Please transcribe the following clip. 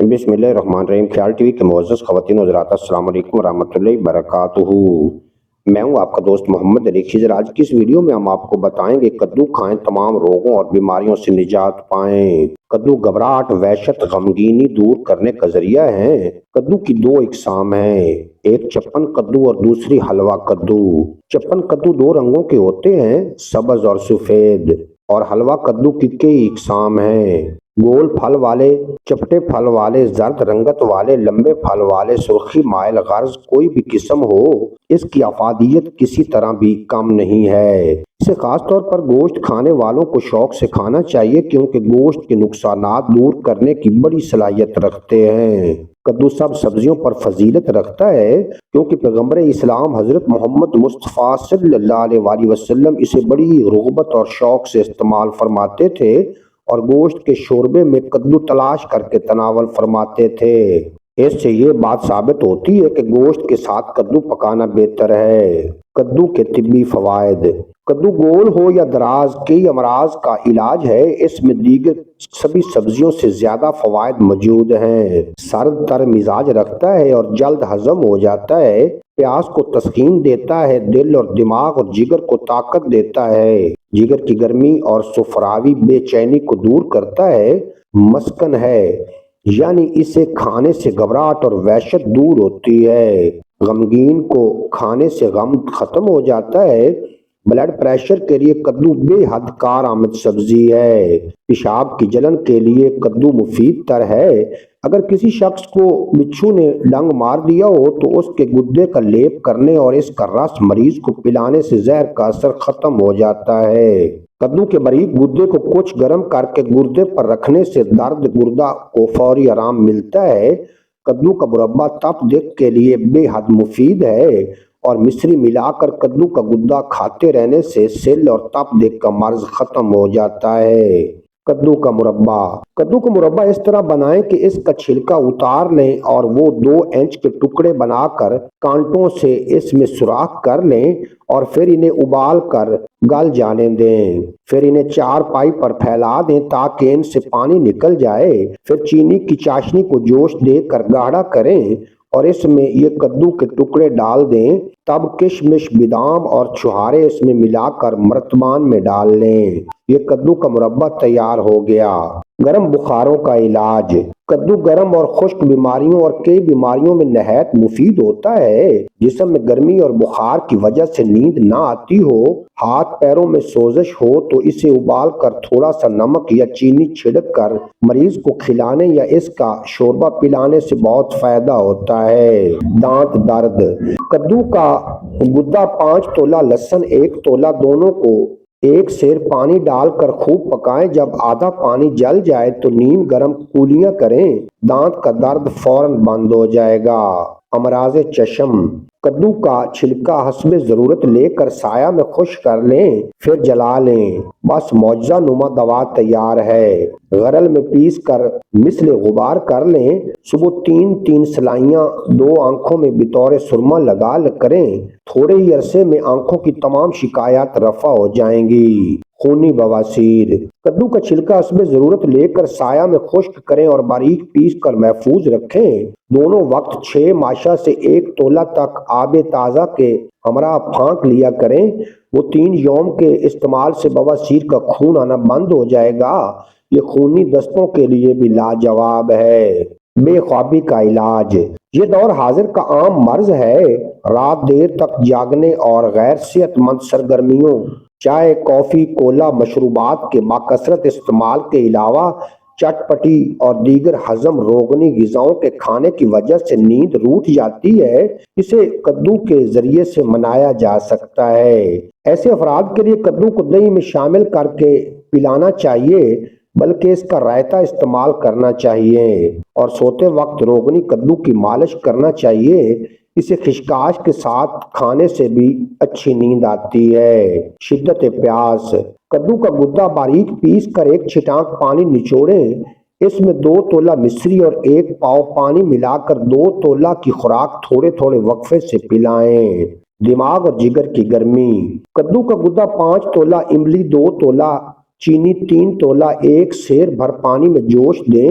بسم اللہ الرحمن الرحیم۔ خیال ٹی وی کے معزز خواتین و حضرات، السلام علیکم ورحمۃ اللہ وبرکاتہ۔ میں ہوں آپ کا دوست محمد علی خضر۔ آج کی اس ویڈیو میں ہم آپ کو بتائیں گے کدو کھائیں تمام روگوں اور بیماریوں سے نجات پائیں۔ کدو گھبراہٹ، وحشت، غمگینی دور کرنے کا ذریعہ ہے۔ کدو کی دو اقسام ہیں، ایک چپن کدو اور دوسری حلوہ کدو۔ چپن کدو دو رنگوں کے ہوتے ہیں، سبز اور سفید، اور حلوہ کدو کی کئی اقسام ہیں، گول پھل والے، چپٹے پھل والے، زرد رنگت والے، لمبے پھل والے، سرخی مائل۔ غرض کوئی بھی قسم ہو، اس کی افادیت کسی طرح بھی کم نہیں ہے۔ اسے خاص طور پر گوشت کھانے والوں کو شوق سے کھانا چاہیے، کیونکہ گوشت کے نقصانات دور کرنے کی بڑی صلاحیت رکھتے ہیں۔ کدو سب سبزیوں پر فضیلت رکھتا ہے، کیونکہ پیغمبر اسلام حضرت محمد مصطفیٰ صلی اللہ علیہ وآلہ وسلم اسے بڑی رغبت اور شوق سے استعمال فرماتے تھے، اور گوشت کے شوربے میں کدو تلاش کر کے تناول فرماتے تھے۔ اس سے یہ بات ثابت ہوتی ہے کہ گوشت کے ساتھ کدو پکانا بہتر ہے۔ کدو کے طبی فوائد۔ کدو گول ہو یا دراز، کئی امراض کا علاج ہے۔ اس میں دیگر سبھی سبزیوں سے زیادہ فوائد موجود ہیں۔ سرد تر مزاج رکھتا ہے اور جلد ہضم ہو جاتا ہے۔ پیاس کو تسکین دیتا ہے، دل اور دماغ اور جگر کو طاقت دیتا ہے، جگر کی گرمی اور سفراوی بے چینی کو دور کرتا ہے، مسکن ہے، یعنی اسے کھانے سے گھبراہٹ اور وحشت دور ہوتی ہے، غمگین کو کھانے سے غم ختم ہو جاتا ہے۔ بلڈ پریشر کے لیے کدو بے حد کارآمد سبزی ہے۔ پیشاب کی جلن کے لیے کدو مفید تر ہے۔ اگر کسی شخص کو بچھو نے ڈنگ مار دیا ہو تو اس کے گردے کا لیپ کرنے اور اس کا رس مریض کو پلانے سے زہر کا اثر ختم ہو جاتا ہے۔ کدو کے باریک گردے کو کچھ گرم کر کے گردے پر رکھنے سے درد گردہ کو فوری آرام ملتا ہے۔ کدو کا مربع تپ دق کے لیے بے حد مفید ہے، اور مصری ملا کر کدو کا گدا کھاتے رہنے سے سل اور تپ دق کا مرض ختم ہو جاتا ہے۔ کدو کا مربع۔ کدو کا مربع اس طرح بنائیں کہ اس کا چھلکا اتار لیں اور وہ 2 انچ کے ٹکڑے بنا کر کانٹوں سے اس میں سوراخ کر لیں، اور پھر انہیں ابال کر گل جانے دیں۔ پھر انہیں 4 پائی پر پھیلا دیں تاکہ ان سے پانی نکل جائے۔ پھر چینی کی چاشنی کو جوش دے کر گاڑھا کریں اور اس میں یہ کدو کے ٹکڑے ڈال دیں۔ تب کشمش، بادام اور چھہارے اس میں ملا کر مرتبان میں ڈال لیں۔ یہ کدو کا مربع تیار ہو گیا۔ گرم بخاروں کا علاج۔ کدو گرم اور خشک بیماریوں اور کئی بیماریوں میں نہایت مفید ہوتا ہے۔ جسم میں گرمی اور بخار کی وجہ سے نیند نہ آتی ہو، ہاتھ پیروں میں سوزش ہو تو اسے ابال کر تھوڑا سا نمک یا چینی چھڑک کر مریض کو کھلانے یا اس کا شوربہ پلانے سے بہت فائدہ ہوتا ہے۔ دانت درد۔ کدو کا گدا، 5 تولہ لہسن، 1 تولہ دونوں کو 1 سیر پانی ڈال کر خوب پکائیں۔ جب آدھا پانی جل جائے تو نیم گرم کولیاں کریں، دانت کا درد فوراً بند ہو جائے گا۔ امراض چشم۔ کدو کا چھلکا حسب ضرورت لے کر سایہ میں خشک کر لیں، پھر جلا لیں، بس معجزہ نما دوا تیار ہے۔ غرل میں پیس کر مثل غبار کر لیں۔ صبح 3 سلائیاں 2 آنکھوں میں بطور سرما لگا کریں، تھوڑے ہی عرصے میں آنکھوں کی تمام شکایات رفع ہو جائیں گی۔ خونی بواسیر۔ کدو کا چھلکا حسب ضرورت لے کر سایہ میں خشک کریں اور باریک پیس کر محفوظ رکھیں۔ دونوں وقت 6 ماشا سے 1 تولہ تک آب تازہ کے ہمراہ پھانک لیا کریں۔ وہ 3 یوم کے استعمال سے بواسیر کا خون آنا بند ہو جائے گا۔ یہ خونی دستوں کے لیے بھی لاجواب ہے۔ بے خوابی کا علاج۔ یہ دور حاضر کا عام مرض ہے۔ رات دیر تک جاگنے اور غیر صحت مند سرگرمیوں، چائے، کافی، کولا مشروبات کے باکثرت استعمال کے علاوہ چٹپٹی اور دیگر ہضم روغنی غذاؤں کے کھانے کی وجہ سے نیند روٹ جاتی ہے، اسے کدو کے ذریعے سے منایا جا سکتا ہے۔ ایسے افراد کے لیے کدو کو دہی میں شامل کر کے پلانا چاہیے، بلکہ اس کا رائتہ استعمال کرنا چاہیے، اور سوتے وقت روغنی کدو کی مالش کرنا چاہیے۔ اسے خشخاش کے ساتھ کھانے سے بھی اچھی نیند آتی ہے۔ شدت پیاس۔ کدو کا گدا باریک پیس کر 1 چھٹانک پانی نچوڑیں، اس میں 2 تولہ مصری اور 1 پاؤ پانی ملا کر 2 تولہ کی خوراک تھوڑے تھوڑے وقفے سے پلائیں۔ دماغ اور جگر کی گرمی۔ کدو کا گدا، 5 تولہ املی، 2 تولہ چینی، 3 تولہ 1 سیر بھر پانی میں جوش دیں،